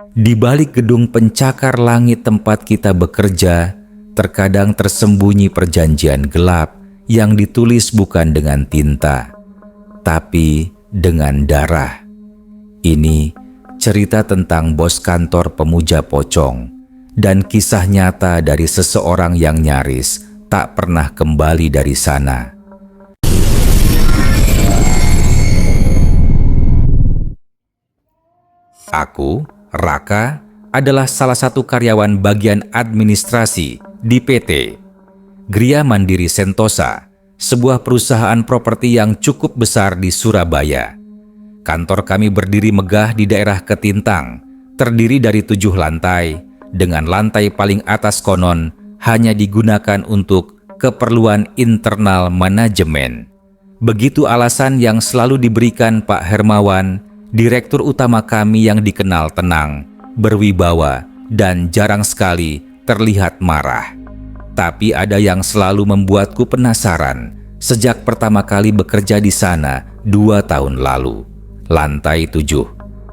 Di balik gedung pencakar langit tempat kita bekerja, terkadang tersembunyi perjanjian gelap yang ditulis bukan dengan tinta, tapi dengan darah. Ini cerita tentang bos kantor pemuja pocong dan kisah nyata dari seseorang yang nyaris tak pernah kembali dari sana. Aku, Raka, adalah salah satu karyawan bagian administrasi di PT Gria Mandiri Sentosa, sebuah perusahaan properti yang cukup besar di Surabaya. Kantor kami berdiri megah di daerah Ketintang, terdiri dari 7 lantai, dengan lantai paling atas konon hanya digunakan untuk keperluan internal manajemen. Begitu alasan yang selalu diberikan Pak Hermawan, direktur utama kami yang dikenal tenang, berwibawa, dan jarang sekali terlihat marah. Tapi ada yang selalu membuatku penasaran sejak pertama kali bekerja di sana 2 tahun lalu. Lantai 7.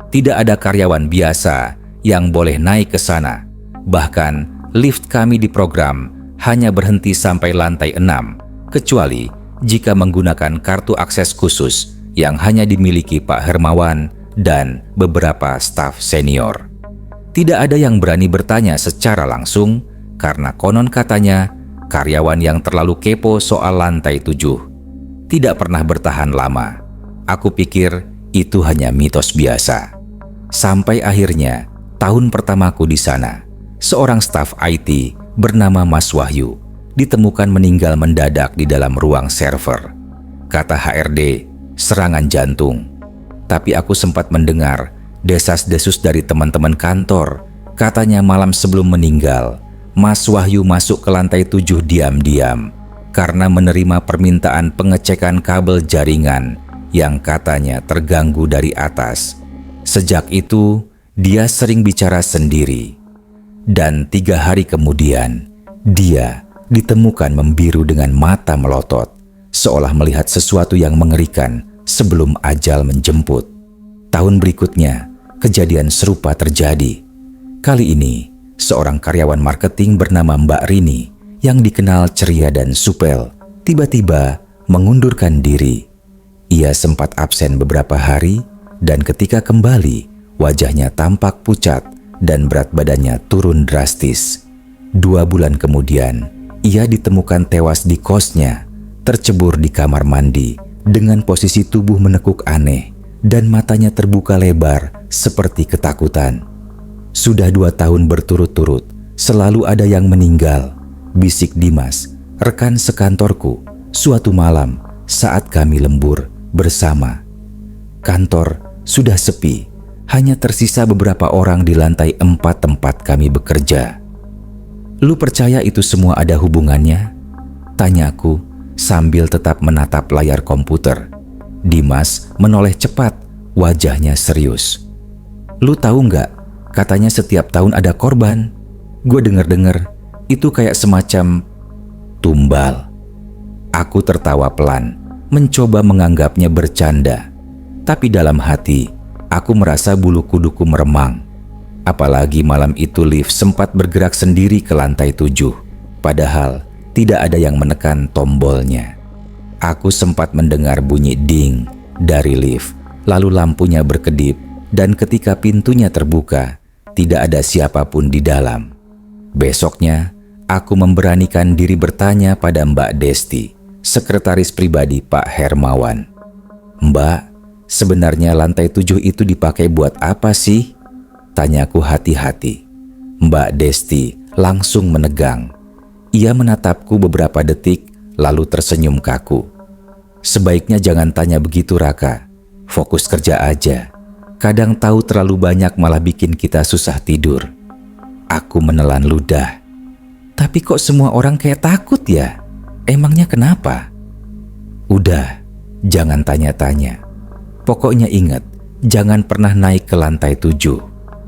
Tidak ada karyawan biasa yang boleh naik ke sana. Bahkan lift kami diprogram hanya berhenti sampai lantai 6, kecuali jika menggunakan kartu akses khusus yang hanya dimiliki Pak Hermawan dan beberapa staf senior. Tidak ada yang berani bertanya secara langsung karena konon katanya karyawan yang terlalu kepo soal lantai 7 tidak pernah bertahan lama. Aku pikir itu hanya mitos biasa. Sampai akhirnya tahun pertamaku di sana, seorang staf IT bernama Mas Wahyu ditemukan meninggal mendadak di dalam ruang server. Kata HRD, serangan jantung. Tapi aku sempat mendengar desas-desus dari teman-teman kantor. Katanya malam sebelum meninggal, Mas Wahyu masuk ke lantai 7 diam-diam karena menerima permintaan pengecekan kabel jaringan yang katanya terganggu dari atas. Sejak itu, dia sering bicara sendiri. Dan 3 hari kemudian, dia ditemukan membiru dengan mata melotot, seolah melihat sesuatu yang mengerikan sebelum ajal menjemput. Tahun berikutnya, kejadian serupa terjadi. Kali ini, seorang karyawan marketing bernama Mbak Rini yang dikenal ceria dan supel, tiba-tiba mengundurkan diri. Ia sempat absen beberapa hari dan ketika kembali, wajahnya tampak pucat dan berat badannya turun drastis. 2 bulan kemudian, ia ditemukan tewas di kosnya, tercebur di kamar mandi dengan posisi tubuh menekuk aneh dan matanya terbuka lebar seperti ketakutan. Sudah 2 tahun berturut-turut, selalu ada yang meninggal, bisik Dimas, rekan sekantorku, suatu malam saat kami lembur bersama. Kantor sudah sepi, hanya tersisa beberapa orang di lantai 4 tempat kami bekerja. Lu percaya itu semua ada hubungannya? Tanyaku sambil tetap menatap layar komputer. Dimas menoleh cepat, wajahnya serius. Lu tahu nggak, katanya setiap tahun ada korban. Gue denger-denger itu kayak semacam tumbal. Aku tertawa pelan, mencoba menganggapnya bercanda. Tapi dalam hati, aku merasa bulu kuduku meremang. Apalagi malam itu lift sempat bergerak sendiri ke lantai 7. Padahal tidak ada yang menekan tombolnya. Aku sempat mendengar bunyi ding dari lift, lalu lampunya berkedip, dan ketika pintunya terbuka, tidak ada siapapun di dalam. Besoknya, aku memberanikan diri bertanya pada Mbak Desti, sekretaris pribadi Pak Hermawan. Mbak, sebenarnya lantai 7 itu dipakai buat apa sih? Tanyaku hati-hati. Mbak Desti langsung menegang. Ia menatapku beberapa detik, lalu tersenyum kaku. Sebaiknya jangan tanya begitu, Raka. Fokus kerja aja. Kadang tahu terlalu banyak malah bikin kita susah tidur. Aku menelan ludah. Tapi kok semua orang kayak takut ya? Emangnya kenapa? Udah, jangan tanya-tanya. Pokoknya ingat, jangan pernah naik ke lantai 7.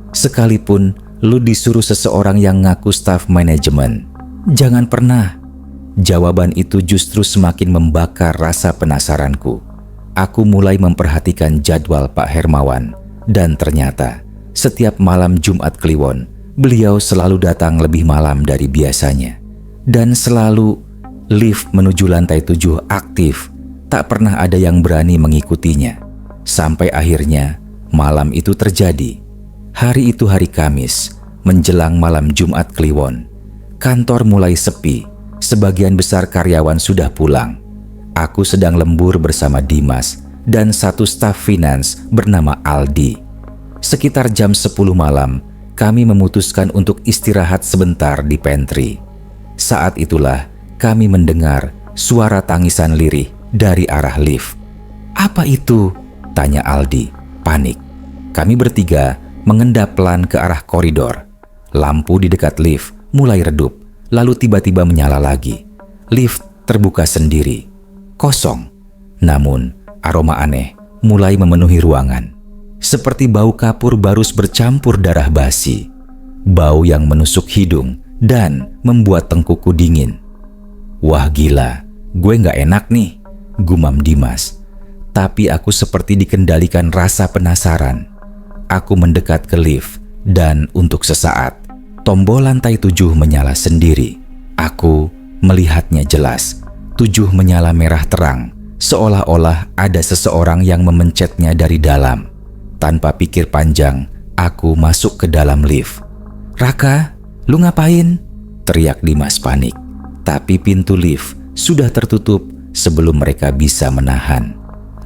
Sekalipun lu disuruh seseorang yang ngaku staf manajemen. Jangan pernah. Jawaban itu justru semakin membakar rasa penasaranku. Aku mulai memperhatikan jadwal Pak Hermawan dan ternyata Setiap malam Jumat Kliwon, beliau selalu datang lebih malam dari biasanya. Dan selalu lift menuju lantai 7 aktif, tak pernah ada yang berani mengikutinya. Sampai akhirnya malam itu terjadi. Hari itu hari Kamis, menjelang malam Jumat Kliwon. Kantor mulai sepi, sebagian besar karyawan sudah pulang. Aku sedang lembur bersama Dimas dan satu staf finance bernama Aldi. Sekitar jam 10 malam, kami memutuskan untuk istirahat sebentar di pantry. Saat itulah kami mendengar suara tangisan lirih dari arah lift. "Apa itu?" tanya Aldi, panik. Kami bertiga mengendap pelan ke arah koridor. Lampu di dekat lift mulai redup, lalu tiba-tiba menyala lagi. Lift terbuka sendiri, kosong. Namun, aroma aneh mulai memenuhi ruangan. Seperti bau kapur barus bercampur darah basi. Bau yang menusuk hidung dan membuat tengkukku dingin. "Wah gila, gue gak enak nih," gumam Dimas. Tapi aku seperti dikendalikan rasa penasaran. Aku mendekat ke lift dan untuk sesaat, tombol lantai 7 menyala sendiri. Aku melihatnya jelas. 7 menyala merah terang, seolah-olah ada seseorang yang memencetnya dari dalam. Tanpa pikir panjang, aku masuk ke dalam lift. "Raka, lu ngapain?" teriak Dimas panik. Tapi pintu lift sudah tertutup sebelum mereka bisa menahan.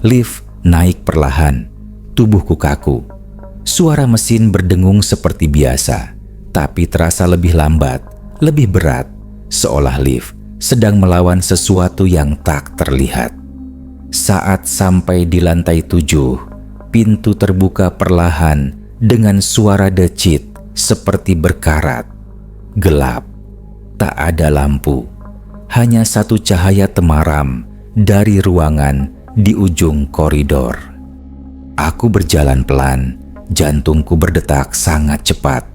Lift naik perlahan, tubuhku kaku. Suara mesin berdengung seperti biasa, tapi terasa lebih lambat, lebih berat, seolah lift sedang melawan sesuatu yang tak terlihat. Saat sampai di lantai 7, pintu terbuka perlahan dengan suara decit seperti berkarat. Gelap, tak ada lampu, hanya satu cahaya temaram dari ruangan di ujung koridor. Aku berjalan pelan. Jantungku berdetak sangat cepat.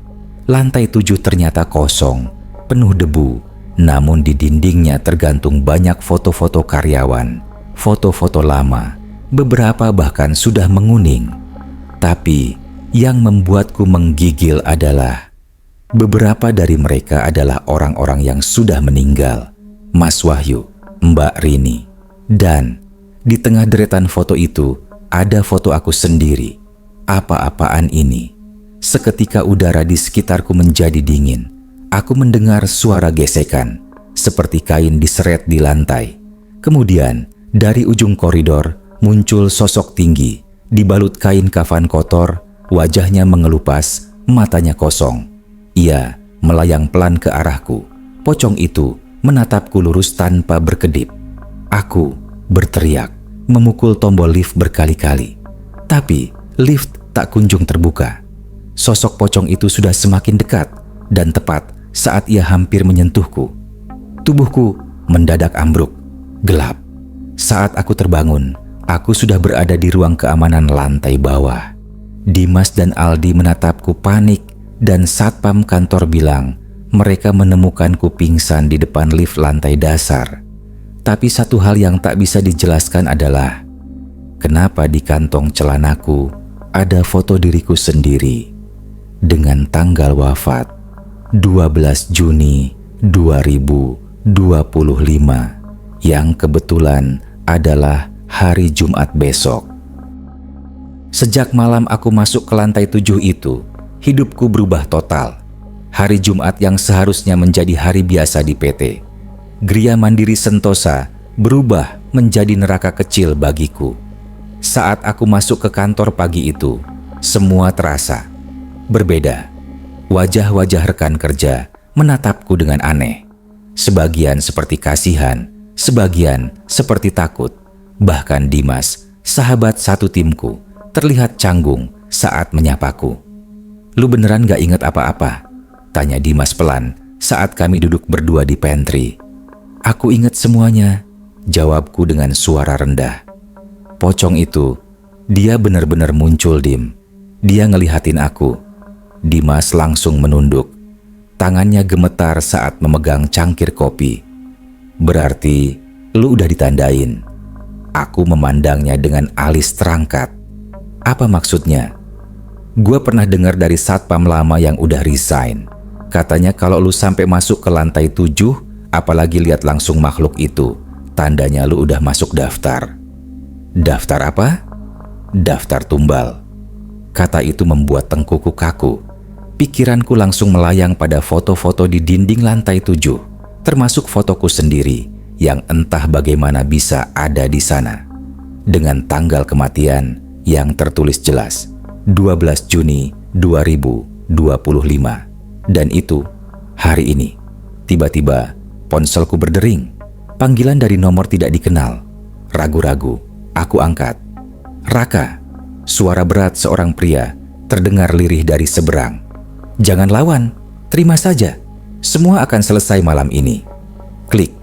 Lantai 7 ternyata kosong, penuh debu. Namun di dindingnya tergantung banyak foto-foto karyawan, foto-foto lama, beberapa bahkan sudah menguning. Tapi yang membuatku menggigil adalah beberapa dari mereka adalah orang-orang yang sudah meninggal. Mas Wahyu, Mbak Rini. Dan di tengah deretan foto itu ada foto aku sendiri. Apa-apaan ini? Seketika udara di sekitarku menjadi dingin. Aku mendengar suara gesekan, seperti kain diseret di lantai. Kemudian, dari ujung koridor muncul sosok tinggi, dibalut kain kafan kotor, wajahnya mengelupas, matanya kosong. Ia melayang pelan ke arahku. Pocong itu menatapku lurus tanpa berkedip. Aku berteriak, memukul tombol lift berkali-kali. Tapi lift tak kunjung terbuka. Sosok pocong itu sudah semakin dekat dan tepat saat ia hampir menyentuhku. Tubuhku mendadak ambruk, gelap. Saat aku terbangun, aku sudah berada di ruang keamanan lantai bawah. Dimas dan Aldi menatapku panik dan satpam kantor bilang mereka menemukanku pingsan di depan lift lantai dasar. Tapi satu hal yang tak bisa dijelaskan adalah kenapa di kantong celanaku ada foto diriku sendiri dengan tanggal wafat 12 Juni 2025 yang kebetulan adalah hari Jumat besok. Sejak malam aku masuk ke lantai 7 itu, hidupku berubah total. Hari Jumat yang seharusnya menjadi hari biasa di PT Gria Mandiri Sentosa berubah menjadi neraka kecil bagiku. Saat aku masuk ke kantor pagi itu, semua terasa berbeda. Wajah-wajah rekan kerja menatapku dengan aneh. Sebagian seperti kasihan, sebagian seperti takut. Bahkan Dimas, sahabat satu timku, terlihat canggung saat menyapaku. "Lu beneran gak inget apa-apa?" tanya Dimas pelan saat kami duduk berdua di pantry. "Aku inget semuanya," jawabku dengan suara rendah. Pocong itu, dia benar-benar muncul, Dim. Dia ngelihatin aku. Dimas langsung menunduk. Tangannya gemetar saat memegang cangkir kopi. "Berarti lu udah ditandain." Aku memandangnya dengan alis terangkat. "Apa maksudnya?" Gue pernah dengar dari satpam lama yang udah resign. Katanya kalau lu sampai masuk ke lantai 7, apalagi lihat langsung makhluk itu, tandanya lu udah masuk daftar. Daftar apa? Daftar tumbal. Kata itu membuat tengkuku kaku. Pikiranku langsung melayang pada foto-foto di dinding lantai 7, termasuk fotoku sendiri yang entah bagaimana bisa ada di sana. Dengan tanggal kematian yang tertulis jelas, 12 Juni 2025. Dan itu hari ini. Tiba-tiba ponselku berdering. Panggilan dari nomor tidak dikenal. Ragu-ragu, aku angkat. Raka, suara berat seorang pria terdengar lirih dari seberang. Jangan lawan, terima saja. Semua akan selesai malam ini. Klik.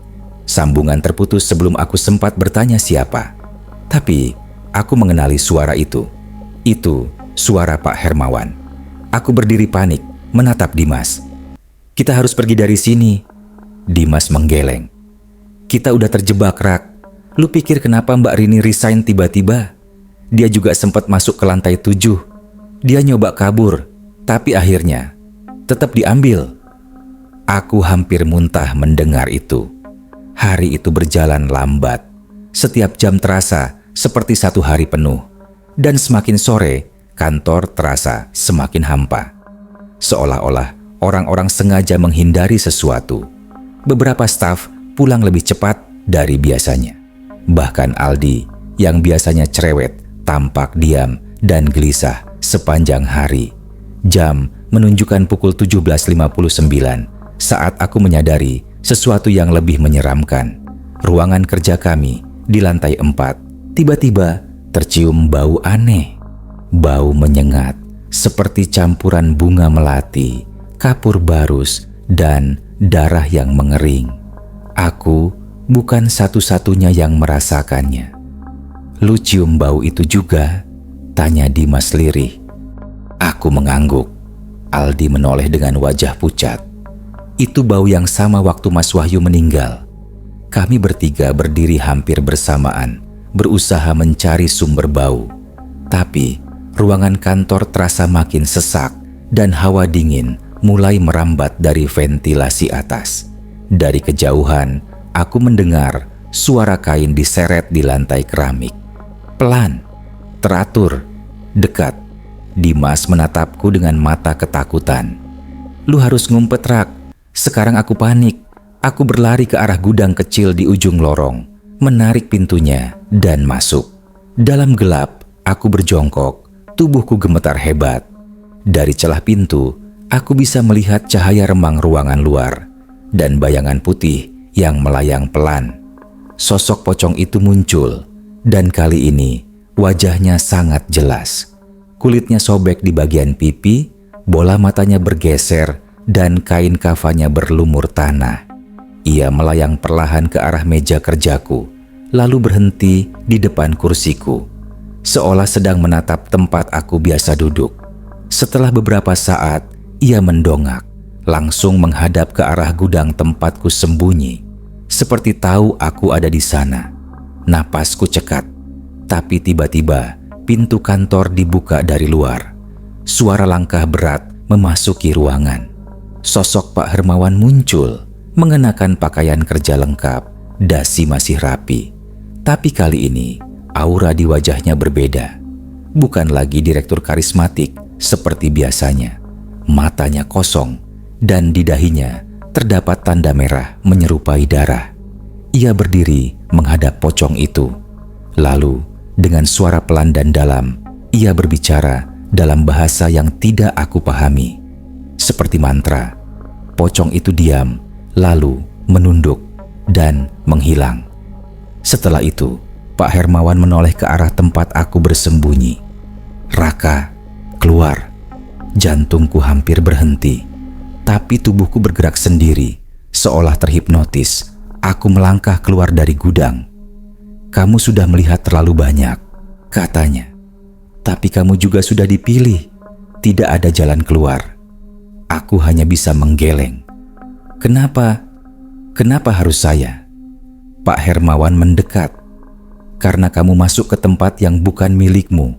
Sambungan terputus sebelum aku sempat bertanya siapa. Tapi aku mengenali suara itu. Itu suara Pak Hermawan. Aku berdiri panik, menatap Dimas. Kita harus pergi dari sini. Dimas menggeleng. Kita udah terjebak, Rak. Lu pikir kenapa Mbak Rini resign tiba-tiba? Dia juga sempat masuk ke lantai 7. Dia nyoba kabur, tapi akhirnya tetap diambil. Aku hampir muntah mendengar itu. Hari itu berjalan lambat. Setiap jam terasa seperti satu hari penuh. Dan semakin sore, kantor terasa semakin hampa. Seolah-olah orang-orang sengaja menghindari sesuatu. Beberapa staf pulang lebih cepat dari biasanya. Bahkan Aldi yang biasanya cerewet tampak diam dan gelisah sepanjang hari. Jam menunjukkan pukul 17.59 saat aku menyadari sesuatu yang lebih menyeramkan. Ruangan kerja kami di lantai 4 tiba-tiba tercium bau aneh. Bau menyengat seperti campuran bunga melati, kapur barus, dan darah yang mengering. Aku bukan satu-satunya yang merasakannya. Lu cium bau itu juga? Tanya Dimas lirih. Aku mengangguk. Aldi menoleh dengan wajah pucat. Itu bau yang sama waktu Mas Wahyu meninggal. Kami bertiga berdiri hampir bersamaan, berusaha mencari sumber bau. Tapi ruangan kantor terasa makin sesak dan hawa dingin mulai merambat dari ventilasi atas. Dari kejauhan, aku mendengar suara kain diseret di lantai keramik. Pelan, teratur, dekat. Dimas menatapku dengan mata ketakutan. Lu harus ngumpet, Rak. Sekarang aku panik. Aku berlari ke arah gudang kecil di ujung lorong, menarik pintunya dan masuk. Dalam gelap, aku berjongkok, tubuhku gemetar hebat. Dari celah pintu, aku bisa melihat cahaya remang ruangan luar dan bayangan putih yang melayang pelan. Sosok pocong itu muncul, dan kali ini wajahnya sangat jelas. Kulitnya sobek di bagian pipi, bola matanya bergeser, dan kain kafannya berlumur tanah. Ia melayang perlahan ke arah meja kerjaku, lalu berhenti di depan kursiku, seolah sedang menatap tempat aku biasa duduk. Setelah beberapa saat, ia mendongak, langsung menghadap ke arah gudang tempatku sembunyi, seperti tahu aku ada di sana. Napasku cekat, tapi tiba-tiba pintu kantor dibuka dari luar. Suara langkah berat memasuki ruangan. Sosok Pak Hermawan muncul, mengenakan pakaian kerja lengkap, dasi masih rapi. Tapi kali ini, aura di wajahnya berbeda. Bukan lagi direktur karismatik seperti biasanya. Matanya kosong, dan di dahinya terdapat tanda merah menyerupai darah. Ia berdiri menghadap pocong itu. Lalu, dengan suara pelan dan dalam, ia berbicara dalam bahasa yang tidak aku pahami. Seperti mantra, pocong itu diam, lalu menunduk dan menghilang. Setelah itu, Pak Hermawan menoleh ke arah tempat aku bersembunyi. Raka, keluar. Jantungku hampir berhenti, tapi tubuhku bergerak sendiri, seolah terhipnotis. Aku melangkah keluar dari gudang. Kamu sudah melihat terlalu banyak, katanya. Tapi kamu juga sudah dipilih. Tidak ada jalan keluar. Aku hanya bisa menggeleng. Kenapa? Kenapa harus saya? Pak Hermawan mendekat. Karena kamu masuk ke tempat yang bukan milikmu.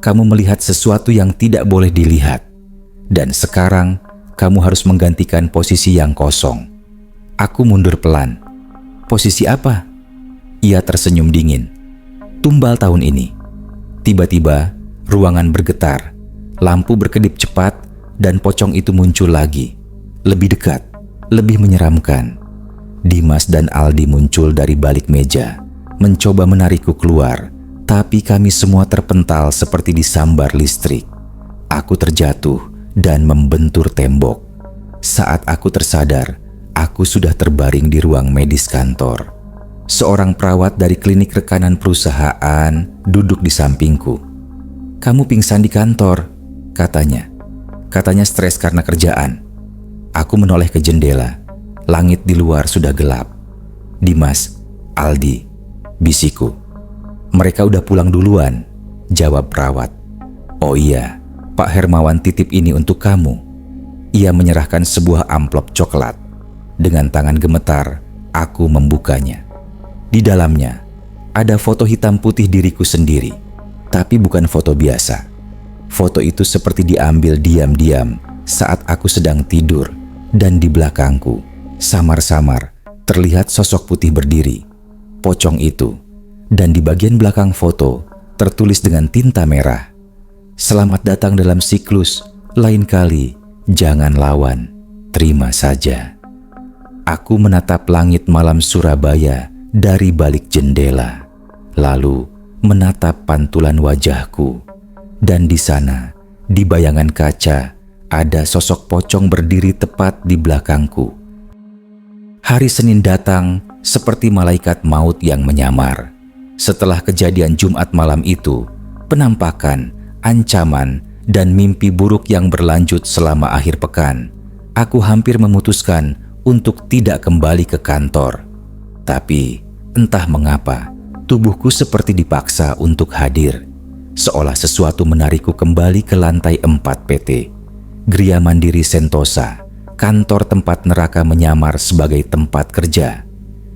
kamu melihat sesuatu yang tidak boleh dilihat. Dan sekarang, kamu harus menggantikan posisi yang kosong. Aku mundur pelan. Posisi apa? Ia tersenyum dingin. Tumbal tahun ini. Tiba-tiba, ruangan bergetar. Lampu berkedip cepat dan pocong itu muncul lagi. Lebih dekat, lebih menyeramkan. Dimas dan Aldi muncul dari balik meja, mencoba menarikku keluar. Tapi kami semua terpental seperti disambar listrik. Aku terjatuh dan membentur tembok. Saat aku tersadar, aku sudah terbaring di ruang medis kantor. Seorang perawat dari klinik rekanan perusahaan duduk di sampingku. "Kamu pingsan di kantor," katanya. Katanya stres karena kerjaan. Aku menoleh ke jendela. Langit di luar sudah gelap. "Dimas, Aldi," bisiku. "Mereka udah pulang duluan," jawab perawat. "Oh iya, Pak Hermawan titip ini untuk kamu." Ia menyerahkan sebuah amplop coklat. Dengan tangan gemetar, aku membukanya. Di dalamnya, ada foto hitam putih diriku sendiri. Tapi bukan foto biasa. Foto itu seperti diambil diam-diam saat aku sedang tidur. Dan di belakangku, samar-samar, terlihat sosok putih berdiri. Pocong itu. Dan di bagian belakang foto tertulis dengan tinta merah, "Selamat datang dalam siklus, lain kali jangan lawan, terima saja." Aku menatap langit malam Surabaya dari balik jendela, lalu menatap pantulan wajahku. Dan di sana, di bayangan kaca, ada sosok pocong berdiri tepat di belakangku. Hari Senin datang seperti malaikat maut yang menyamar. Setelah kejadian Jumat malam itu, penampakan, ancaman, dan mimpi buruk yang berlanjut selama akhir pekan, aku hampir memutuskan untuk tidak kembali ke kantor. Tapi, entah mengapa, tubuhku seperti dipaksa untuk hadir. Seolah sesuatu menarikku kembali ke lantai 4 PT. Gria Mandiri Sentosa, kantor tempat neraka menyamar sebagai tempat kerja.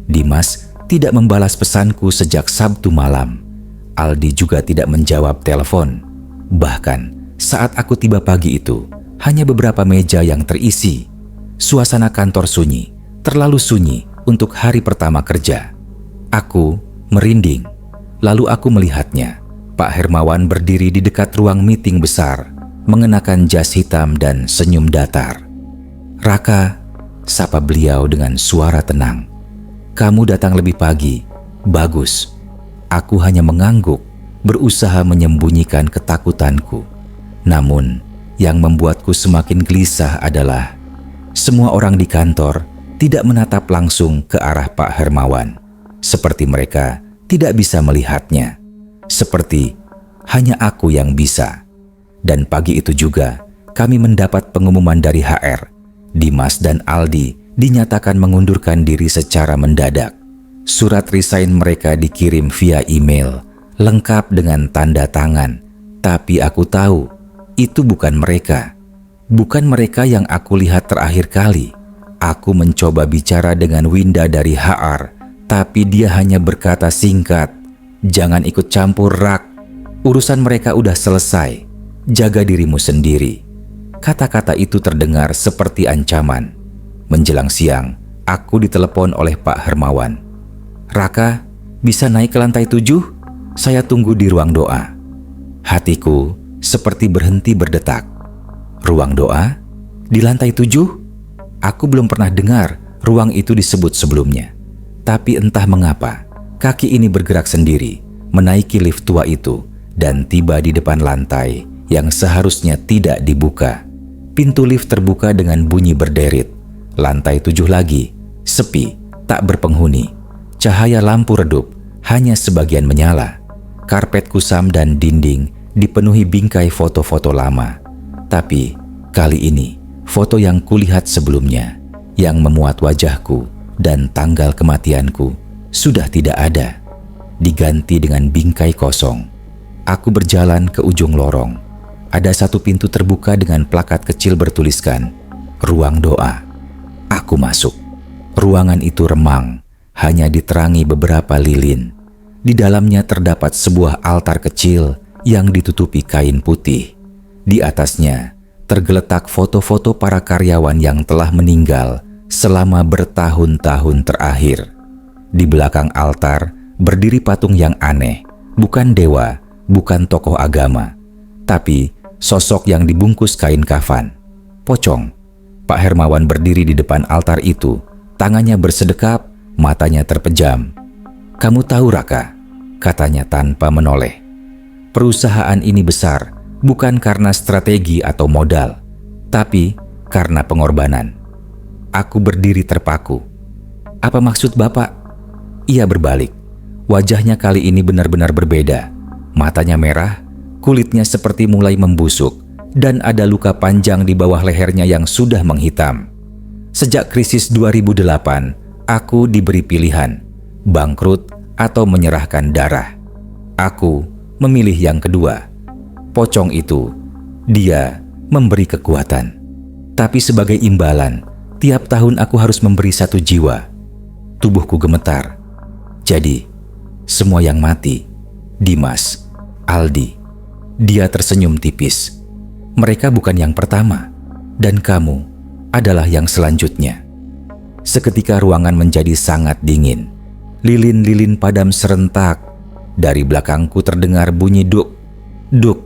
Dimas tidak membalas pesanku sejak Sabtu malam. Aldi juga tidak menjawab telepon. Bahkan saat aku tiba pagi itu, hanya beberapa meja yang terisi. Suasana kantor sunyi, terlalu sunyi untuk hari pertama kerja. Aku merinding. Lalu aku melihatnya. Pak Hermawan berdiri di dekat ruang meeting besar, mengenakan jas hitam dan senyum datar. "Raka," sapa beliau dengan suara tenang. "Kamu datang lebih pagi. Bagus." Aku hanya mengangguk, berusaha menyembunyikan ketakutanku. Namun, yang membuatku semakin gelisah adalah semua orang di kantor tidak menatap langsung ke arah Pak Hermawan. Seperti mereka tidak bisa melihatnya. Seperti hanya aku yang bisa. Dan pagi itu juga, kami mendapat pengumuman dari HR. Dimas dan Aldi dinyatakan mengundurkan diri secara mendadak. Surat resign mereka dikirim via email, lengkap dengan tanda tangan. Tapi aku tahu, itu bukan mereka. Bukan mereka yang aku lihat terakhir kali. Aku mencoba bicara dengan Winda dari HR, tapi dia hanya berkata singkat, "Jangan ikut campur, Rak. Urusan mereka udah selesai. Jaga dirimu sendiri." Kata-kata itu terdengar seperti ancaman. Menjelang siang, aku ditelepon oleh Pak Hermawan. "Raka, bisa naik ke lantai 7? Saya tunggu di ruang doa." Hatiku seperti berhenti berdetak. Ruang doa? Di lantai 7? Aku belum pernah dengar ruang itu disebut sebelumnya. Tapi entah mengapa, kaki ini bergerak sendiri, menaiki lift tua itu, dan tiba di depan lantai yang seharusnya tidak dibuka. Pintu lift terbuka dengan bunyi berderit. Lantai 7 lagi, sepi, tak berpenghuni. Cahaya lampu redup, hanya sebagian menyala. Karpet kusam dan dinding dipenuhi bingkai foto-foto lama. Tapi kali ini, foto yang kulihat sebelumnya, yang memuat wajahku dan tanggal kematianku, sudah tidak ada. Diganti dengan bingkai kosong. Aku berjalan ke ujung lorong. Ada satu pintu terbuka dengan plakat kecil bertuliskan, "Ruang Doa." Aku masuk. Ruangan itu remang, hanya diterangi beberapa lilin. Di dalamnya terdapat sebuah altar kecil yang ditutupi kain putih. Di atasnya tergeletak foto-foto para karyawan yang telah meninggal selama bertahun-tahun terakhir. Di belakang altar berdiri patung yang aneh, bukan dewa, bukan tokoh agama, tapi sosok yang dibungkus kain kafan. Pocong. Pak Hermawan berdiri di depan altar itu, tangannya bersedekap, matanya terpejam. "Kamu tahu, Raka," katanya tanpa menoleh, "perusahaan ini besar bukan karena strategi atau modal, tapi karena pengorbanan." Aku berdiri terpaku. "Apa maksud Bapak?" Ia berbalik. Wajahnya kali ini benar-benar berbeda. Matanya merah, kulitnya seperti mulai membusuk, dan ada luka panjang di bawah lehernya yang sudah menghitam. Sejak krisis 2008, aku diberi pilihan, bangkrut atau menyerahkan darah. Aku memilih yang kedua. Pocong itu, dia memberi kekuatan. Tapi sebagai imbalan, tiap tahun aku harus memberi 1 jiwa. Tubuhku gemetar. Jadi, semua yang mati, Dimas, Aldi. Dia tersenyum tipis. Mereka bukan yang pertama, dan kamu adalah yang selanjutnya. Seketika ruangan menjadi sangat dingin. Lilin-lilin padam serentak. Dari belakangku terdengar bunyi duk, duk,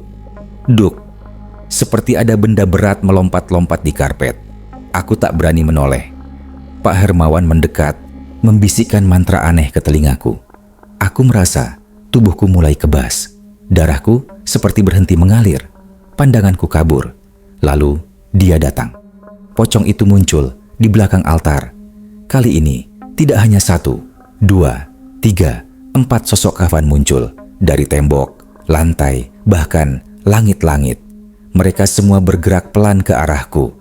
duk. Seperti ada benda berat melompat-lompat di karpet. Aku tak berani menoleh. Pak Hermawan mendekat, membisikkan mantra aneh ke telingaku. Aku merasa tubuhku mulai kebas. Darahku seperti berhenti mengalir. Pandanganku kabur. Lalu dia datang. Pocong itu muncul di belakang altar. Kali ini tidak hanya 1, 2, 3, 4 sosok kafan muncul dari tembok, lantai, bahkan langit-langit. Mereka semua bergerak pelan ke arahku.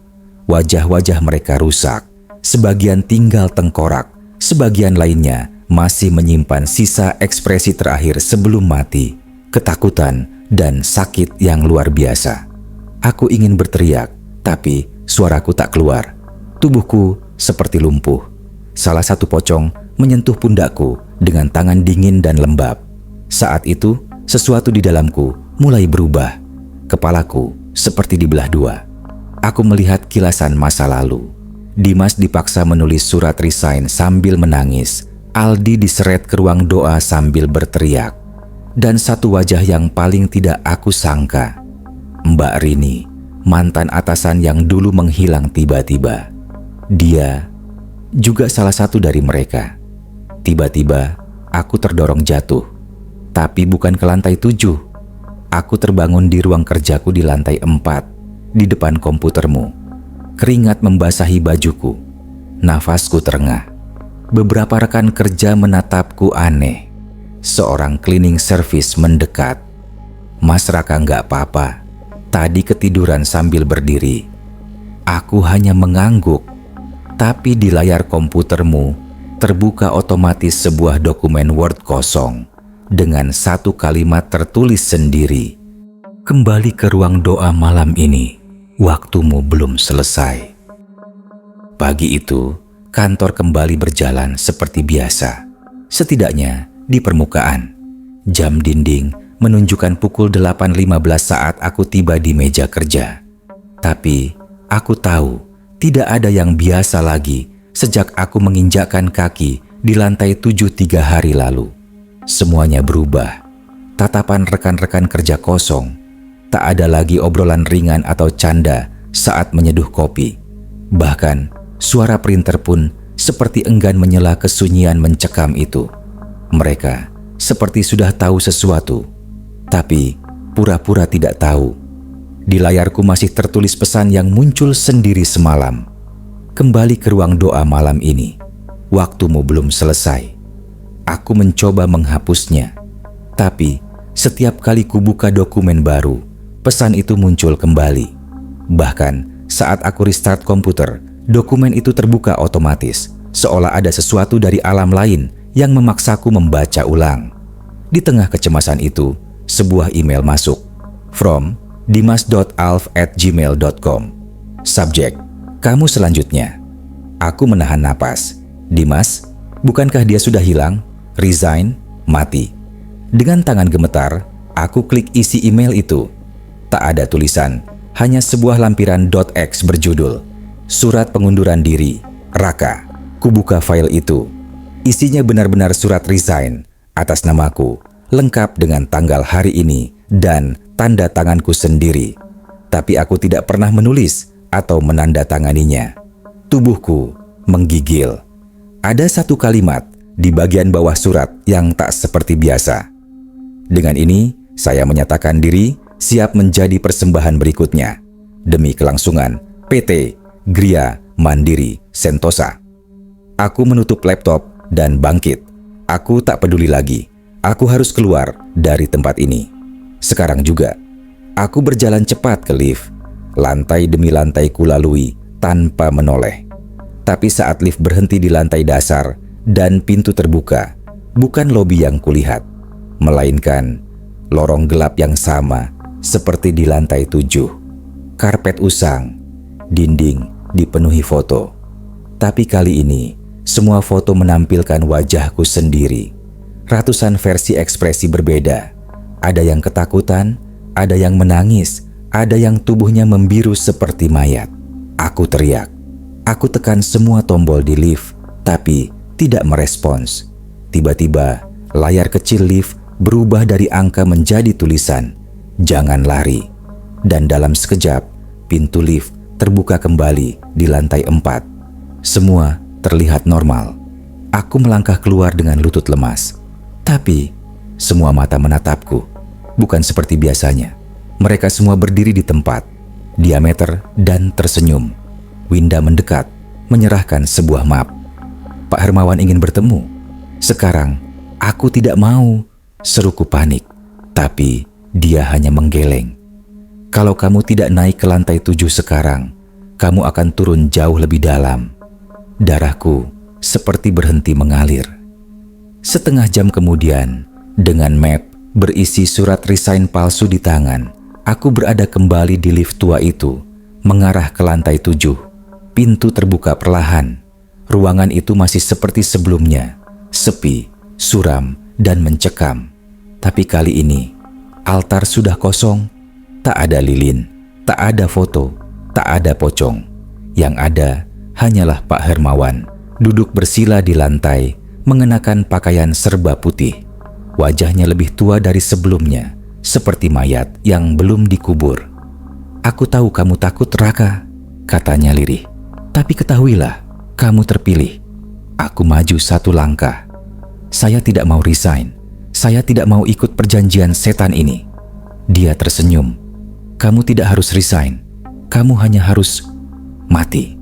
Wajah-wajah mereka rusak. Sebagian tinggal tengkorak. Sebagian lainnya masih menyimpan sisa ekspresi terakhir sebelum mati. Ketakutan dan sakit yang luar biasa. Aku ingin berteriak, tapi suaraku tak keluar. Tubuhku seperti lumpuh. Salah satu pocong menyentuh pundakku dengan tangan dingin dan lembab. Saat itu, sesuatu di dalamku mulai berubah. Kepalaku seperti dibelah 2. Aku melihat kilasan masa lalu. Dimas dipaksa menulis surat resign sambil menangis. Aldi diseret ke ruang doa sambil berteriak. Dan satu wajah yang paling tidak aku sangka. Mbak Rini, mantan atasan yang dulu menghilang tiba-tiba. Dia juga salah satu dari mereka. Tiba-tiba, aku terdorong jatuh. Tapi bukan ke lantai 7. Aku terbangun di ruang kerjaku di lantai 4, di depan komputermu. Keringat membasahi bajuku. Nafasku terengah. Beberapa rekan kerja menatapku aneh. Seorang cleaning service mendekat. "Mas Raka nggak apa-apa. Tadi ketiduran sambil berdiri." Aku hanya mengangguk. Tapi di layar komputermu terbuka otomatis sebuah dokumen Word kosong dengan 1 kalimat tertulis sendiri. "Kembali ke ruang doa malam ini. Waktumu belum selesai." Pagi itu, kantor kembali berjalan seperti biasa. Setidaknya di permukaan. Jam dinding menunjukkan pukul 8.15 saat aku tiba di meja kerja. Tapi aku tahu tidak ada yang biasa lagi sejak aku menginjakkan kaki di lantai 7 3 hari lalu. Semuanya berubah. Tatapan rekan-rekan kerja kosong. Tak ada lagi obrolan ringan atau canda saat menyeduh kopi. Bahkan suara printer pun seperti enggan menyela kesunyian mencekam itu. Mereka seperti sudah tahu sesuatu, tapi pura-pura tidak tahu. Di layarku masih tertulis pesan yang muncul sendiri semalam. "Kembali ke ruang doa malam ini. Waktumu belum selesai." Aku mencoba menghapusnya. Tapi setiap kali kubuka dokumen baru, pesan itu muncul kembali. Bahkan saat aku restart komputer, dokumen itu terbuka otomatis, seolah ada sesuatu dari alam lain yang memaksaku membaca ulang. Di tengah kecemasan itu, sebuah email masuk. From dimas.alf@gmail.com. Subjek, kamu selanjutnya. Aku menahan napas. Dimas, bukankah dia sudah hilang? Resign, mati. Dengan tangan gemetar, Aku klik isi email itu. Tak ada tulisan, hanya sebuah lampiran .x berjudul Surat Pengunduran Diri, Raka. Kubuka file itu. Isinya benar-benar surat resign atas namaku, lengkap dengan tanggal hari ini dan tanda tanganku sendiri. Tapi aku tidak pernah menulis atau menandatanganinya. Tubuhku menggigil. Ada satu kalimat di bagian bawah surat yang tak seperti biasa. Dengan ini, saya menyatakan diri siap menjadi persembahan berikutnya demi kelangsungan PT Gria Mandiri Sentosa. Aku menutup laptop dan bangkit. Aku tak peduli lagi. Aku harus keluar dari tempat ini. Sekarang juga, aku berjalan cepat ke lift. Lantai demi lantai kulalui tanpa menoleh. Tapi saat lift berhenti di lantai dasar dan pintu terbuka, bukan lobi yang kulihat, melainkan lorong gelap yang sama seperti di lantai 7. Karpet usang, dinding dipenuhi foto. Tapi kali ini, semua foto menampilkan wajahku sendiri. Ratusan versi ekspresi berbeda. Ada yang ketakutan, ada yang menangis, ada yang tubuhnya membiru seperti mayat. Aku teriak. Aku tekan semua tombol di lift, tapi tidak merespons. Tiba-tiba, layar kecil lift berubah dari angka menjadi tulisan, "Jangan lari." Dan dalam sekejap, pintu lift terbuka kembali di lantai 4. Semua terlihat normal. Aku melangkah keluar dengan lutut lemas. Tapi, semua mata menatapku. Bukan seperti biasanya. Mereka semua berdiri di tempat, diameter dan tersenyum. Winda mendekat, menyerahkan sebuah map. Pak Hermawan ingin bertemu. Sekarang, aku tidak mau. Seruku panik, tapi dia hanya menggeleng. Kalau kamu tidak naik ke lantai 7 sekarang, kamu akan turun jauh lebih dalam. Darahku seperti berhenti mengalir. Setengah jam kemudian, dengan map berisi surat resign palsu di tangan, aku berada kembali di lift tua itu, mengarah ke lantai 7. Pintu terbuka perlahan. Ruangan itu masih seperti sebelumnya, sepi, suram, dan mencekam. Tapi kali ini, altar sudah kosong. Tak ada lilin, tak ada foto, tak ada pocong. Yang ada hanyalah Pak Hermawan, duduk bersila di lantai, mengenakan pakaian serba putih. Wajahnya lebih tua dari sebelumnya, seperti mayat yang belum dikubur. "Aku tahu kamu takut, Raka," katanya lirih. "Tapi ketahuilah, kamu terpilih." Aku maju satu langkah. Saya tidak mau resign. Saya tidak mau ikut perjanjian setan ini. Dia tersenyum. "Kamu tidak harus resign. Kamu hanya harus mati."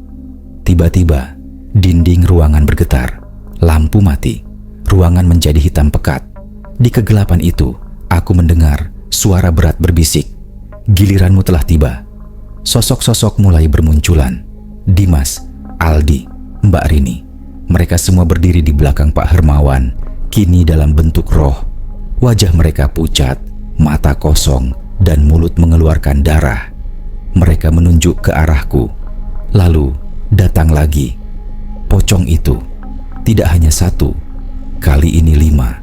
Tiba-tiba, dinding ruangan bergetar. Lampu mati. Ruangan menjadi hitam pekat. Di kegelapan itu, aku mendengar suara berat berbisik. "Giliranmu telah tiba." Sosok-sosok mulai bermunculan. Dimas, Aldi, Mbak Rini. Mereka semua berdiri di belakang Pak Hermawan, kini dalam bentuk roh. Wajah mereka pucat, mata kosong, dan mulut mengeluarkan darah. Mereka menunjuk ke arahku. Lalu datang lagi. Pocong itu tidak hanya satu, kali ini 5.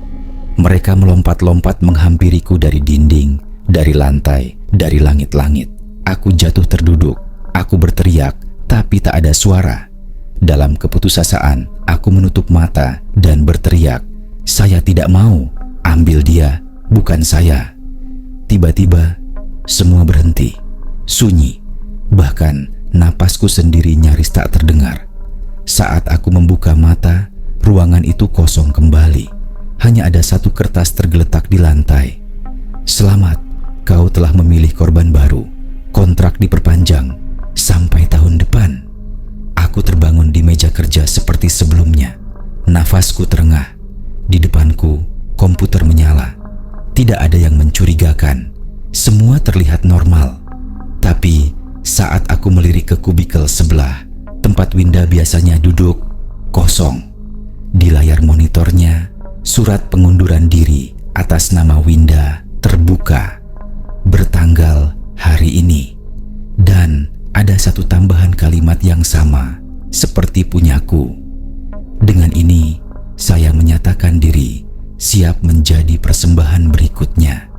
Mereka melompat-lompat menghampiriku dari dinding, dari lantai, dari langit-langit. Aku jatuh terduduk. Aku berteriak, tapi tak ada suara. Dalam keputusasaan, aku menutup mata dan berteriak, "Saya tidak mau. Ambil dia, bukan saya." Tiba-tiba, semua berhenti. Sunyi. Bahkan, napasku sendiri nyaris tak terdengar. Saat aku membuka mata, ruangan itu kosong kembali. Hanya ada satu kertas tergeletak di lantai. "Selamat, kau telah memilih korban baru. Kontrak diperpanjang sampai tahun depan." Aku terbangun di meja kerja seperti sebelumnya. Nafasku terengah. Di depanku, komputer menyala. Tidak ada yang mencurigakan. Semua terlihat normal. Tapi saat aku melirik ke kubikel sebelah, tempat Winda biasanya duduk, kosong. Di layar monitornya, surat pengunduran diri atas nama Winda terbuka. Bertanggal hari ini. Dan ada satu tambahan kalimat yang sama, seperti punyaku. Dengan ini, saya menyatakan diri siap menjadi persembahan berikutnya.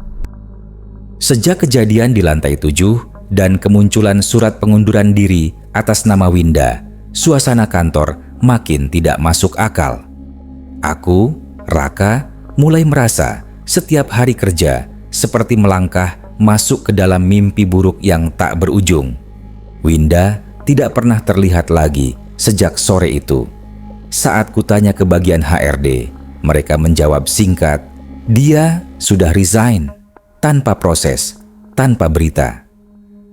Sejak kejadian di lantai 7 dan kemunculan surat pengunduran diri atas nama Winda, suasana kantor makin tidak masuk akal. Aku, Raka, mulai merasa setiap hari kerja seperti melangkah masuk ke dalam mimpi buruk yang tak berujung. Winda tidak pernah terlihat lagi sejak sore itu. Saat kutanya ke bagian HRD, mereka menjawab singkat, dia sudah resign, tanpa proses, tanpa berita.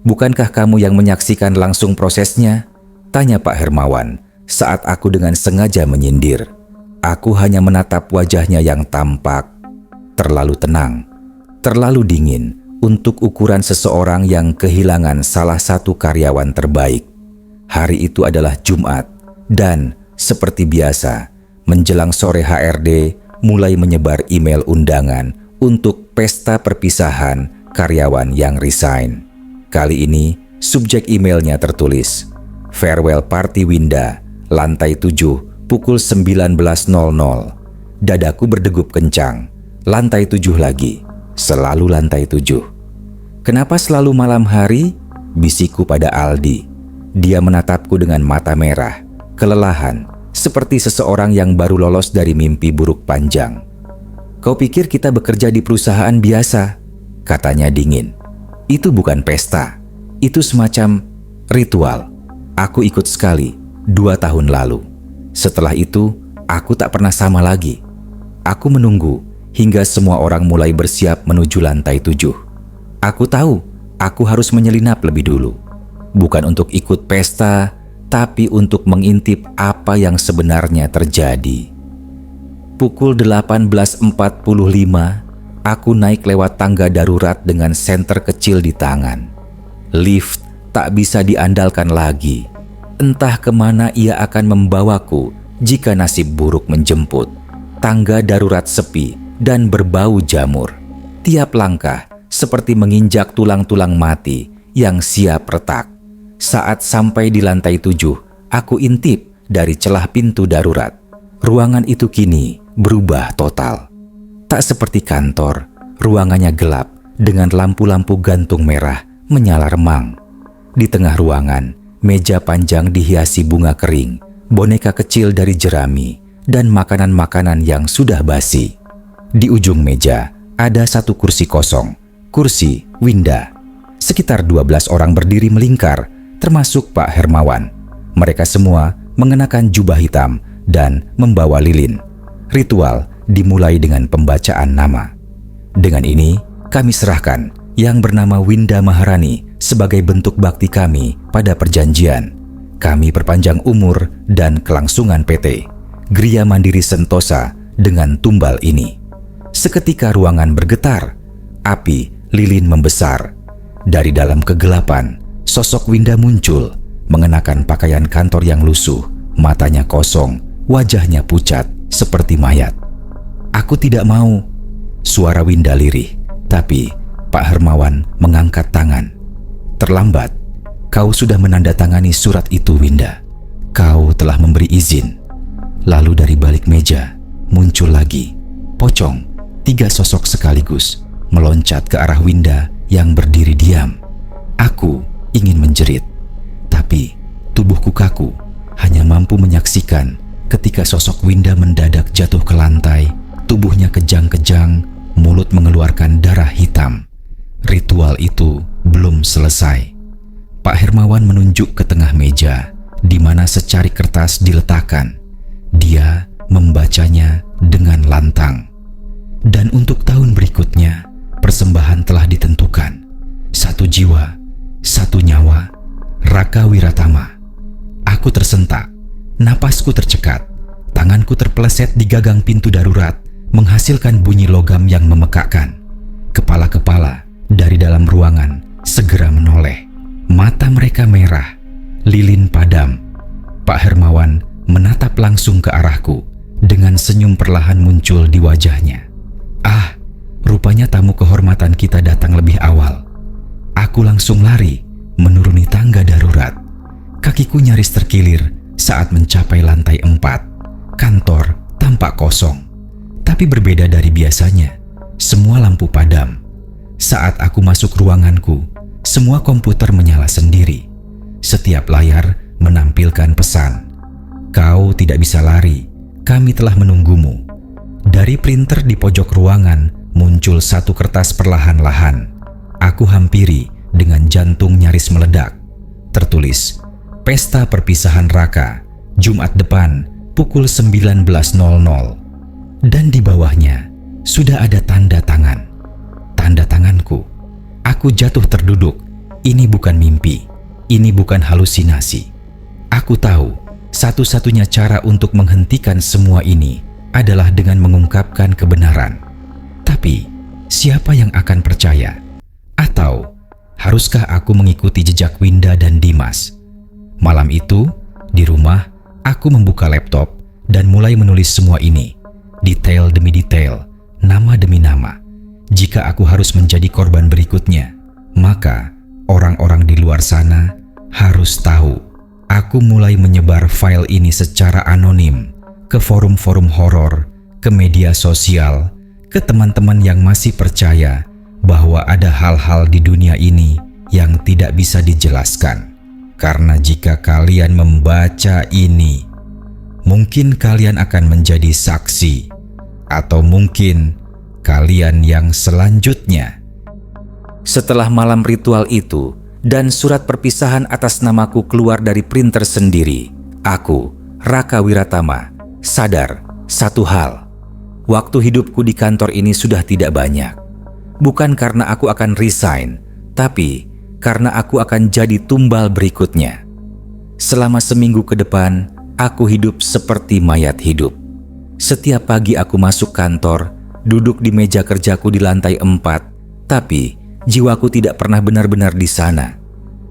Bukankah kamu yang menyaksikan langsung prosesnya? Tanya Pak Hermawan saat aku dengan sengaja menyindir. Aku hanya menatap wajahnya yang tampak, terlalu tenang, terlalu dingin untuk ukuran seseorang yang kehilangan salah satu karyawan terbaik. Hari itu adalah Jumat dan seperti biasa, menjelang sore HRD mulai menyebar email undangan untuk pesta perpisahan karyawan yang resign. Kali ini subjek emailnya tertulis, Farewell Party Winda, lantai 7, pukul 19.00. Dadaku berdegup kencang. Lantai 7 lagi, selalu lantai 7. Kenapa selalu malam hari? Bisikku pada Aldi. Dia menatapku dengan mata merah, kelelahan, seperti seseorang yang baru lolos dari mimpi buruk panjang. Kau pikir kita bekerja di perusahaan biasa? Katanya dingin. Itu bukan pesta, itu semacam ritual. Aku ikut sekali 2 tahun lalu. Setelah itu, aku tak pernah sama lagi. Aku menunggu hingga semua orang mulai bersiap menuju lantai 7. Aku tahu, aku harus menyelinap lebih dulu. Bukan untuk ikut pesta, tapi untuk mengintip apa yang sebenarnya terjadi. Pukul 18.45, aku naik lewat tangga darurat dengan senter kecil di tangan. Lift tak bisa diandalkan lagi. Entah kemana ia akan membawaku jika nasib buruk menjemput. Tangga darurat sepi dan berbau jamur. Tiap langkah seperti menginjak tulang-tulang mati yang siap retak. Saat sampai di lantai 7, aku intip dari celah pintu darurat. Ruangan itu kini berubah total. Tak seperti kantor, ruangannya gelap dengan lampu-lampu gantung merah menyala remang. Di tengah ruangan, meja panjang dihiasi bunga kering, boneka kecil dari jerami, dan makanan-makanan yang sudah basi. Di ujung meja ada satu kursi kosong, kursi Winda. Sekitar 12 orang berdiri melingkar, termasuk Pak Hermawan. Mereka semua mengenakan jubah hitam dan membawa lilin. Ritual dimulai dengan pembacaan nama. Dengan ini, kami serahkan yang bernama Winda Maharani sebagai bentuk bakti kami pada perjanjian. Kami perpanjang umur dan kelangsungan PT Gria Mandiri Sentosa dengan tumbal ini. Seketika ruangan bergetar, api lilin membesar. Dari dalam kegelapan, sosok Winda muncul, mengenakan pakaian kantor yang lusuh, matanya kosong, wajahnya pucat seperti mayat. Aku tidak mau, suara Winda lirih, tapi Pak Hermawan mengangkat tangan. Terlambat, kau sudah menandatangani surat itu, Winda. Kau telah memberi izin. Lalu dari balik meja, muncul lagi, pocong, 3 sosok sekaligus, meloncat ke arah Winda yang berdiri diam. Aku ingin menjerit, tapi tubuhku kaku, hanya mampu menyaksikan ketika sosok Winda mendadak jatuh ke lantai, tubuhnya kejang-kejang, mulut mengeluarkan darah hitam. Ritual itu belum selesai. Pak Hermawan menunjuk ke tengah meja, di mana secari kertas diletakkan. Dia membacanya dengan lantang. Dan untuk tahun berikutnya, persembahan telah ditentukan. 1 jiwa, 1 nyawa, Raka Wiratama. Aku tersentak, napasku tercekat, tanganku terpeleset di gagang pintu darurat, menghasilkan bunyi logam yang memekakkan. Kepala-kepala dari dalam ruangan segera menoleh. Mata mereka merah, lilin padam. Pak Hermawan menatap langsung ke arahku, dengan senyum perlahan muncul di wajahnya. Ah, rupanya tamu kehormatan kita datang lebih awal. Aku langsung lari, menuruni tangga darurat. Kakiku nyaris terkilir saat mencapai lantai 4. Kantor tampak kosong. Tapi berbeda dari biasanya, semua lampu padam. Saat aku masuk ruanganku, semua komputer menyala sendiri. Setiap layar menampilkan pesan, "Kau tidak bisa lari, kami telah menunggumu." Dari printer di pojok ruangan muncul satu kertas perlahan-lahan. Aku hampiri dengan jantung nyaris meledak. Tertulis, "Pesta perpisahan Raka, Jumat depan, pukul 19.00." Dan di bawahnya sudah ada tanda tangan. Tanda tanganku. Aku jatuh terduduk. Ini bukan mimpi. Ini bukan halusinasi. Aku tahu satu-satunya cara untuk menghentikan semua ini adalah dengan mengungkapkan kebenaran. Tapi, siapa yang akan percaya? Atau, haruskah aku mengikuti jejak Winda dan Dimas? Malam itu, di rumah, aku membuka laptop dan mulai menulis semua ini. Detail demi detail, nama demi nama. Jika aku harus menjadi korban berikutnya, maka orang-orang di luar sana harus tahu. Aku mulai menyebar file ini secara anonim ke forum-forum horor, ke media sosial, ke teman-teman yang masih percaya bahwa ada hal-hal di dunia ini yang tidak bisa dijelaskan. Karena jika kalian membaca ini, mungkin kalian akan menjadi saksi, atau mungkin kalian yang selanjutnya. Setelah malam ritual itu dan surat perpisahan atas namaku keluar dari printer sendiri, aku, Raka Wiratama, sadar satu hal. Waktu hidupku di kantor ini sudah tidak banyak. Bukan karena aku akan resign, tapi karena aku akan jadi tumbal berikutnya. Selama seminggu ke depan, aku hidup seperti mayat hidup. Setiap pagi aku masuk kantor, duduk di meja kerjaku di lantai 4, tapi jiwaku tidak pernah benar-benar di sana.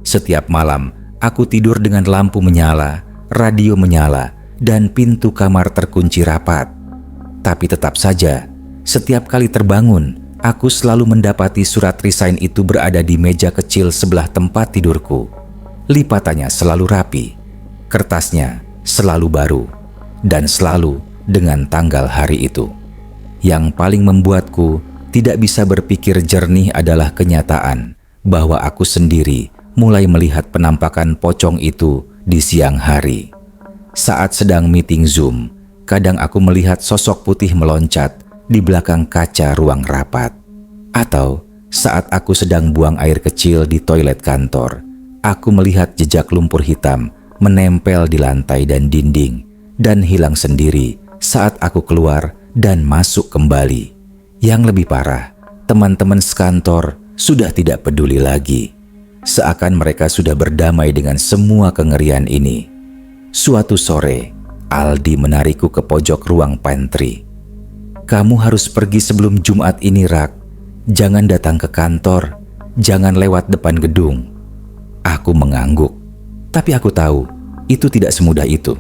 Setiap malam, aku tidur dengan lampu menyala, radio menyala, dan pintu kamar terkunci rapat. Tapi tetap saja, setiap kali terbangun, aku selalu mendapati surat resign itu berada di meja kecil sebelah tempat tidurku. Lipatannya selalu rapi, kertasnya selalu baru, dan selalu dengan tanggal hari itu. Yang paling membuatku tidak bisa berpikir jernih adalah kenyataan bahwa aku sendiri mulai melihat penampakan pocong itu di siang hari. Saat sedang meeting Zoom, kadang aku melihat sosok putih meloncat di belakang kaca ruang rapat. Atau saat aku sedang buang air kecil di toilet kantor, aku melihat jejak lumpur hitam menempel di lantai dan dinding dan hilang sendiri saat aku keluar dan masuk kembali. Yang lebih parah, teman-teman sekantor sudah tidak peduli lagi. Seakan mereka sudah berdamai dengan semua kengerian ini. Suatu sore, Aldi menarikku ke pojok ruang pantry. "Kamu harus pergi sebelum Jumat ini, Rak. Jangan datang ke kantor, jangan lewat depan gedung." Aku mengangguk, tapi aku tahu itu tidak semudah itu.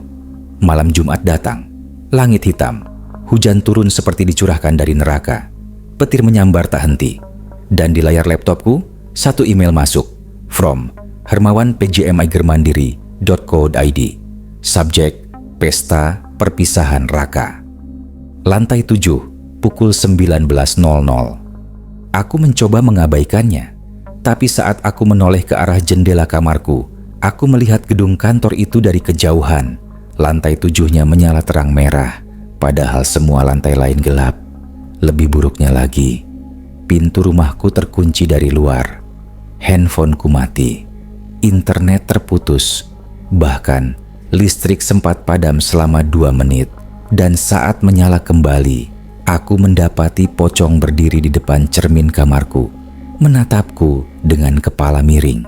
Malam Jumat datang, langit hitam, hujan turun seperti dicurahkan dari neraka. Petir menyambar tak henti. Dan di layar laptopku, satu email masuk. From hermawan@pjmigermandiri.co.id. Subjek, Pesta Perpisahan Raka. Lantai 7, pukul 19.00. Aku mencoba mengabaikannya. Tapi saat aku menoleh ke arah jendela kamarku, aku melihat gedung kantor itu dari kejauhan. Lantai 7-nya menyala terang merah, padahal semua lantai lain gelap. Lebih buruknya lagi, pintu rumahku terkunci dari luar. Handphoneku mati, internet terputus, bahkan listrik sempat padam selama 2 menit. Dan saat menyala kembali, aku mendapati pocong berdiri di depan cermin kamarku, menatapku dengan kepala miring.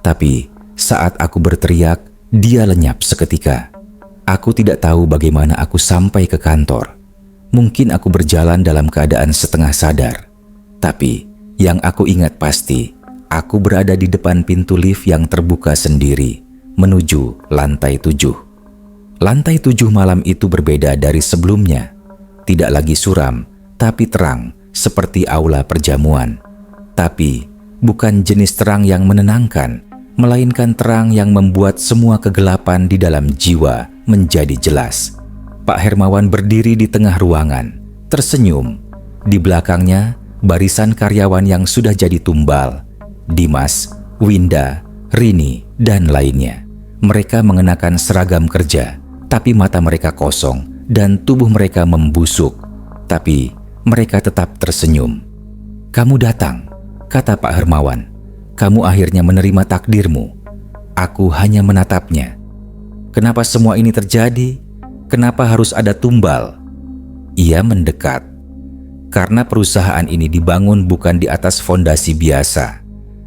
Tapi saat aku berteriak, dia lenyap seketika. Aku tidak tahu bagaimana aku sampai ke kantor. Mungkin aku berjalan dalam keadaan setengah sadar. Tapi yang aku ingat pasti, aku berada di depan pintu lift yang terbuka sendiri, menuju lantai 7. Lantai 7 malam itu berbeda dari sebelumnya. Tidak lagi suram, tapi terang, seperti aula perjamuan. Tapi bukan jenis terang yang menenangkan, melainkan terang yang membuat semua kegelapan di dalam jiwa menjadi jelas. Pak Hermawan berdiri di tengah ruangan, tersenyum. Di belakangnya barisan karyawan yang sudah jadi tumbal, Dimas, Winda, Rini, dan lainnya. Mereka mengenakan seragam kerja, tapi mata mereka kosong dan tubuh mereka membusuk. Tapi mereka tetap tersenyum. "Kamu datang," kata Pak Hermawan. "Kamu akhirnya menerima takdirmu." Aku hanya menatapnya. "Kenapa semua ini terjadi? Kenapa harus ada tumbal?" Ia mendekat. "Karena perusahaan ini dibangun bukan di atas fondasi biasa.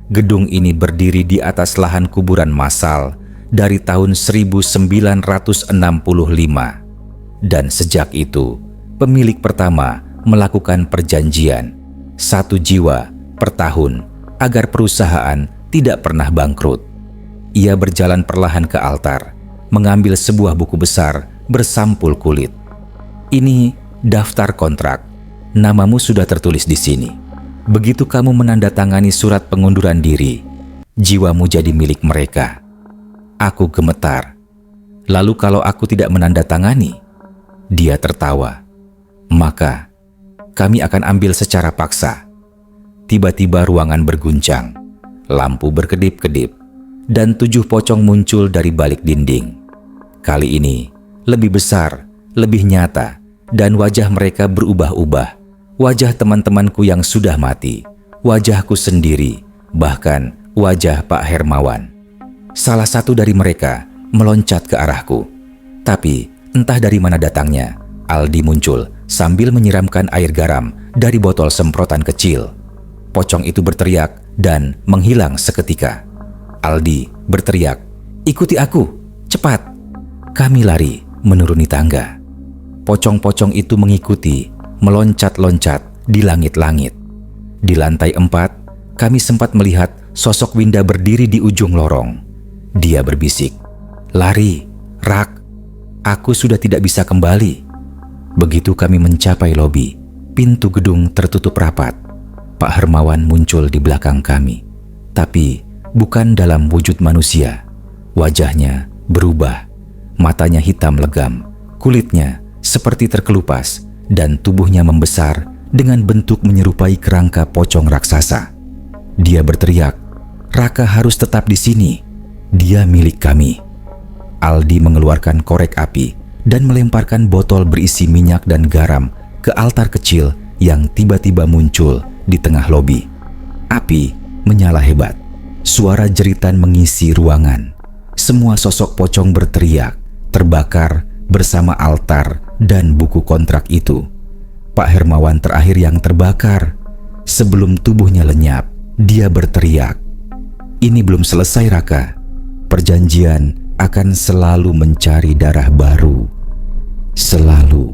Gedung ini berdiri di atas lahan kuburan massal dari tahun 1965. Dan sejak itu, pemilik pertama melakukan perjanjian 1 jiwa per tahun agar perusahaan tidak pernah bangkrut." Ia berjalan perlahan ke altar, mengambil sebuah buku besar bersampul kulit. "Ini daftar kontrak. Namamu sudah tertulis di sini. Begitu kamu menandatangani surat pengunduran diri, jiwamu jadi milik mereka." Aku gemetar. "Lalu kalau aku tidak menandatangani?" Dia tertawa. "Maka kami akan ambil secara paksa." Tiba-tiba ruangan berguncang, lampu berkedip-kedip, dan 7 pocong muncul dari balik dinding. Kali ini lebih besar, lebih nyata, dan wajah mereka berubah-ubah. Wajah teman-temanku yang sudah mati, wajahku sendiri, bahkan wajah Pak Hermawan. Salah satu dari mereka meloncat ke arahku. Tapi entah dari mana datangnya, Aldi muncul sambil menyiramkan air garam dari botol semprotan kecil. Pocong itu berteriak dan menghilang seketika. Aldi berteriak, "Ikuti aku, cepat!" Kami lari menuruni tangga. Pocong-pocong itu mengikuti, meloncat-loncat di langit-langit. Di lantai 4, kami sempat melihat sosok Winda berdiri di ujung lorong. Dia berbisik, "Lari, Rak, aku sudah tidak bisa kembali." Begitu kami mencapai lobi, pintu gedung tertutup rapat. Pak Hermawan muncul di belakang kami, tapi bukan dalam wujud manusia. Wajahnya berubah, matanya hitam legam, kulitnya seperti terkelupas, dan tubuhnya membesar dengan bentuk menyerupai kerangka pocong raksasa. Dia berteriak, "Raka harus tetap di sini. Dia milik kami." Aldi mengeluarkan korek api dan melemparkan botol berisi minyak dan garam ke altar kecil yang tiba-tiba muncul di tengah lobi. Api menyala hebat. Suara jeritan mengisi ruangan. Semua sosok pocong berteriak, terbakar bersama altar dan buku kontrak itu. Pak Hermawan terakhir yang terbakar. Sebelum tubuhnya lenyap, dia berteriak, "Ini belum selesai, Raka. Perjanjian akan selalu mencari darah baru. Selalu."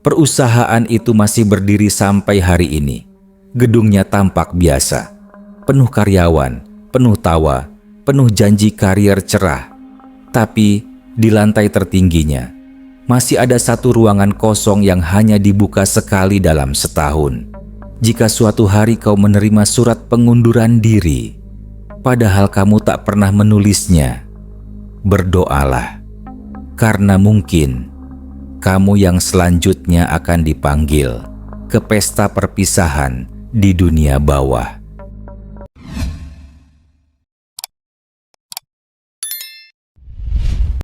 Perusahaan itu masih berdiri sampai hari ini. Gedungnya tampak biasa, penuh karyawan, penuh tawa, penuh janji karier cerah. Tapi di lantai tertingginya, masih ada satu ruangan kosong yang hanya dibuka sekali dalam setahun. Jika suatu hari kau menerima surat pengunduran diri, padahal kamu tak pernah menulisnya, berdoalah, karena mungkin kamu yang selanjutnya akan dipanggil ke pesta perpisahan di dunia bawah.